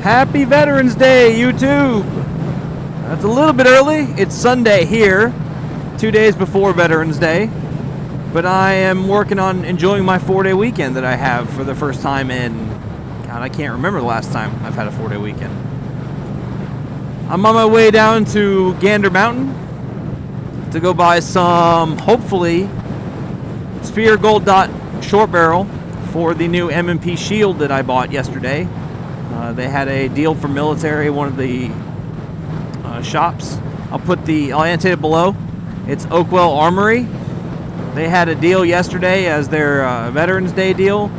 Happy Veterans Day, YouTube! That's a little bit early. It's Sunday here, 2 days before Veterans Day. But I am working on enjoying my 4-day weekend that I have for the first time in... God, I can't remember the last time I've had a 4-day weekend. I'm on my way down to Gander Mountain to go buy some, hopefully, Spear Gold Dot short barrel for the new M&P Shield that I bought yesterday. They had a deal for military, one of the shops. I'll annotate it below. It's Oakwell Armory. They had a deal yesterday as their Veterans Day deal.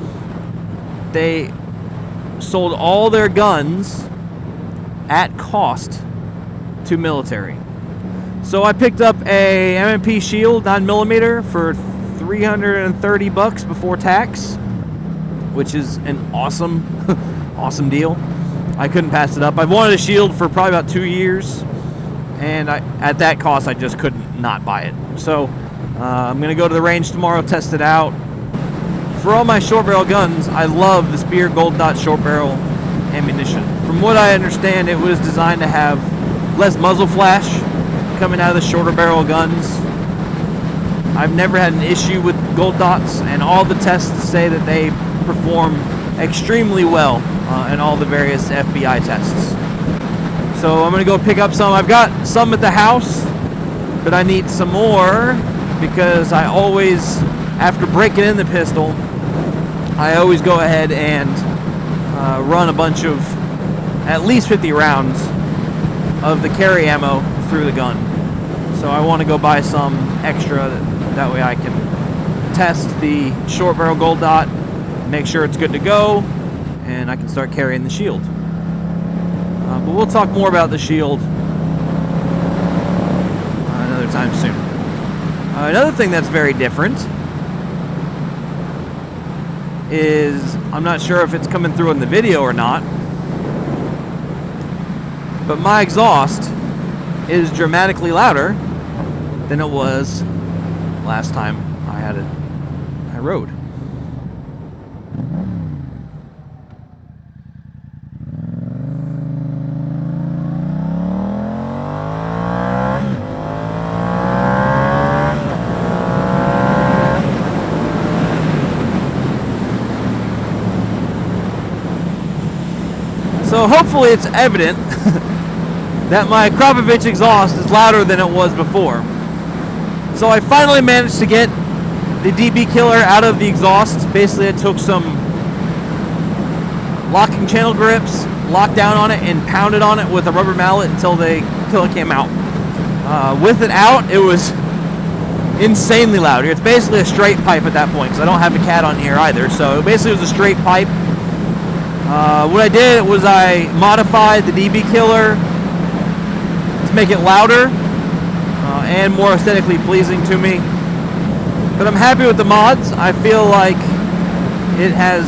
They sold all their guns at cost to military. So I picked up a M&P Shield 9mm for $330 before tax, which is an awesome awesome deal. I couldn't pass it up. I've wanted a Shield for probably about 2 years, and at that cost I just couldn't not buy it. So I'm gonna go to the range tomorrow, test it out. For all my short barrel guns, I love the Spear Gold Dot short barrel ammunition. From what I understand, it was designed to have less muzzle flash coming out of the shorter barrel guns. I've never had an issue with Gold Dots, and all the tests say that they perform extremely well in all the various FBI tests. So I'm gonna go pick up some. I've got some at the house, but I need some more because I always, after breaking in the pistol, I always go ahead and run a bunch of at least 50 rounds of the carry ammo through the gun. So I want to go buy some extra, that way I can test the short barrel Gold Dot, make sure it's good to go, and I can start carrying the Shield. But we'll talk more about the Shield another time soon. Another thing that's very different is, I'm not sure if it's coming through in the video or not, but my exhaust is dramatically louder than it was last time I rode. So hopefully it's evident that my Akrapovic exhaust is louder than it was before. So I finally managed to get the DB killer out of the exhaust. Basically I took some locking channel grips, locked down on it, and pounded on it with a rubber mallet until it came out. With it out, it was insanely loud. It's basically a straight pipe at that point, because I don't have a cat on here either. So it basically was a straight pipe. What I did was I modified the DB killer to make it louder and more aesthetically pleasing to me. But I'm happy with the mods. I feel like it has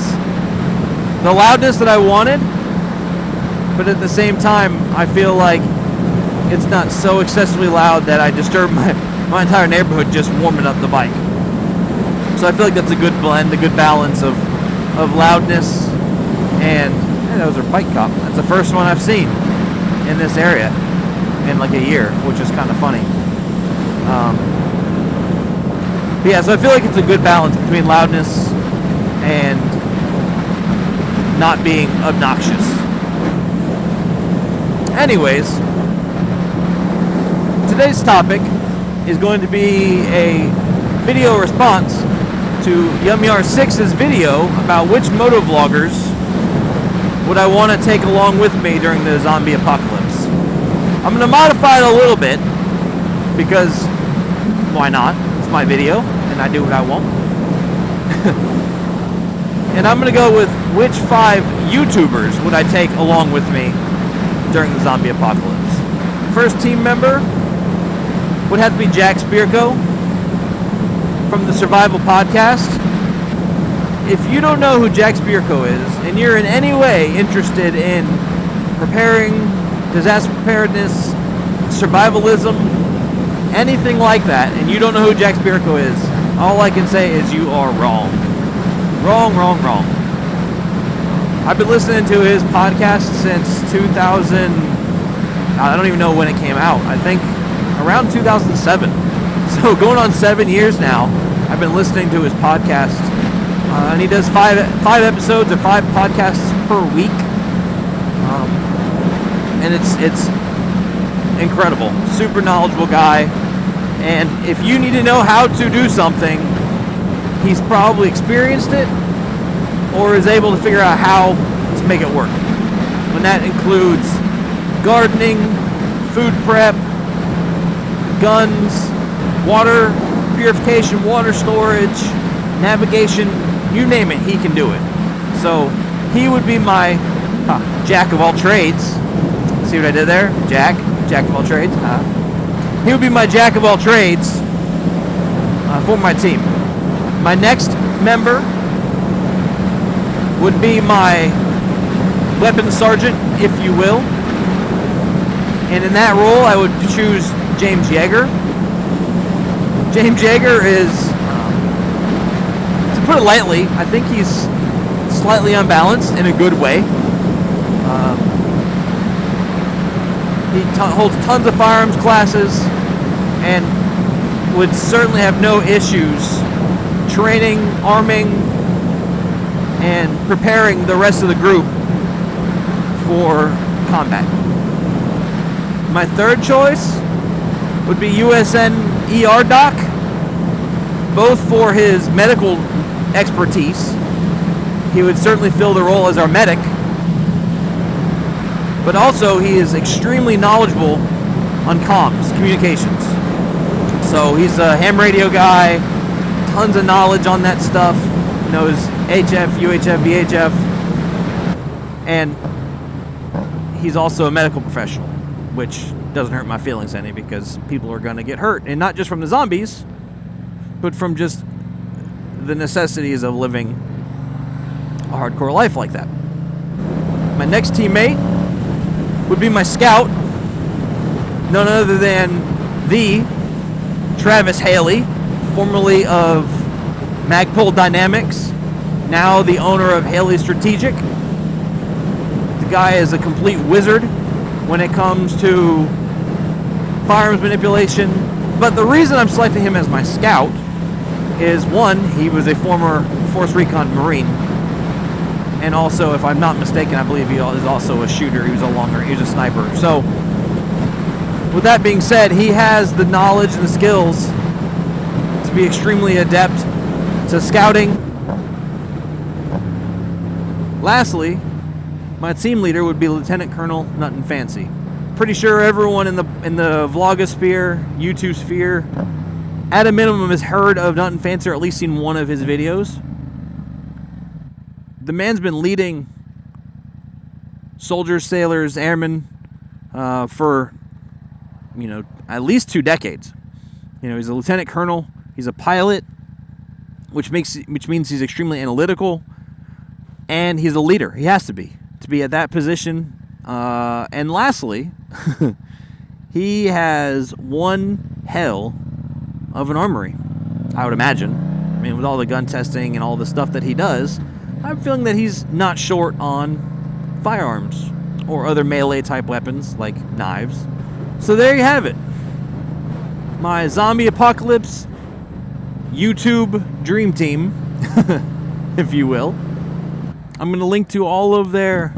the loudness that I wanted, but at the same time I feel like it's not so excessively loud that I disturb my entire neighborhood just warming up the bike. So I feel like that's a good blend, a good balance of loudness and hey, that was our bike cop. That's the first one I've seen in this area in like a year, which is kind of funny. But yeah, so I feel like it's a good balance between loudness and not being obnoxious. Anyways, today's topic is going to be a video response to YumYar6's video about which motovloggers would I want to take along with me during the zombie apocalypse. I'm going to modify it a little bit because why not? It's my video and I do what I want. And I'm going to go with which 5 YouTubers would I take along with me during the zombie apocalypse. First team member would have to be Jack Spirko from the Survival Podcast. If you don't know who Jack Spirko is, and you're in any way interested in preparing, disaster preparedness, survivalism, anything like that, and you don't know who Jack Spirko is, all I can say is you are wrong. Wrong, wrong, wrong. I've been listening to his podcast since 2000. I don't even know when it came out. I think around 2007. So going on 7 years now, I've been listening to his podcast. And he does five episodes or 5 podcasts per week. And it's incredible. Super knowledgeable guy. And if you need to know how to do something, he's probably experienced it or is able to figure out how to make it work. And that includes gardening, food prep, guns, water purification, water storage, navigation, you name it, he can do it. So he would be my jack of all trades. See what I did there? Jack of all trades. He would be my jack of all trades for my team. My next member would be my weapons sergeant, if you will. And in that role, I would choose James Yeager. James Yeager is, to put it lightly, I think he's slightly unbalanced in a good way. He holds tons of firearms classes and would certainly have no issues training, arming, and preparing the rest of the group for combat. My third choice would be USN ER Doc, both for his medical expertise. He would certainly fill the role as our medic, but also he is extremely knowledgeable on comms, communications. So he's a ham radio guy, tons of knowledge on that stuff, knows HF, UHF, VHF, and he's also a medical professional, which doesn't hurt my feelings any because people are going to get hurt, and not just from the zombies, but from just the necessities of living a hardcore life like that. My next teammate would be my scout, none other than the Travis Haley, formerly of Magpul Dynamics, now the owner of Haley Strategic. The guy is a complete wizard when it comes to firearms manipulation, but the reason I'm selecting him as my scout is, one, he was a former Force Recon Marine, and also, if I'm not mistaken, I believe he is also a shooter. He was a sniper. So, with that being said, he has the knowledge and the skills to be extremely adept to scouting. Lastly, my team leader would be Lieutenant Colonel Nuttin Fancy. Pretty sure everyone in the vlogosphere, YouTube sphere, at a minimum has heard of Nuttin Fancy or at least seen one of his videos. The man's been leading soldiers, sailors, airmen for, at least 2 decades. He's a lieutenant colonel. He's a pilot, which means he's extremely analytical, and he's a leader. He has to be at that position. And lastly, he has one hell of an armory, I would imagine. I mean, with all the gun testing and all the stuff that he does, I'm feeling that he's not short on firearms or other melee type weapons like knives. So there you have it. My zombie apocalypse YouTube dream team, if you will. I'm going to link to all of their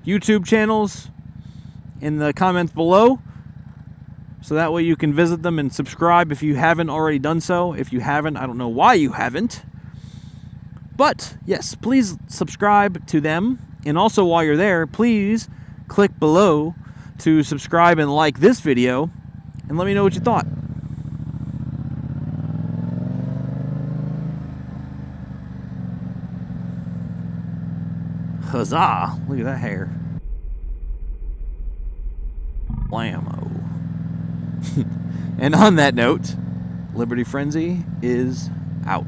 YouTube channels in the comments below, so that way you can visit them and subscribe if you haven't already done so. If you haven't, I don't know why you haven't. But, yes, please subscribe to them. And also, while you're there, please click below to subscribe and like this video. And let me know what you thought. Huzzah! Look at that hair. Blammo. And on that note, Liberty Frenzy is out.